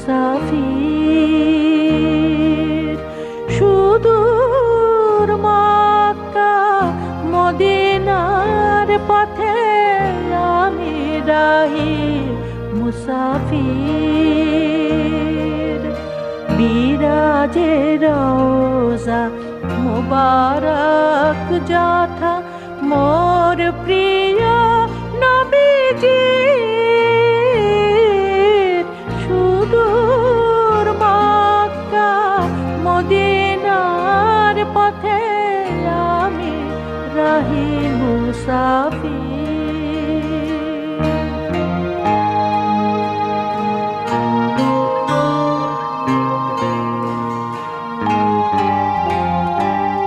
মুসাফির। সুদূর মক্কা মদিনার পথে আমি রাহি মুসাফির। বিরাজে রওজা মুবারক যথা মোর প্রিয় নবীজির। সুদূর মক্কা মদিনার পথে আমি রাহি মুসাফির।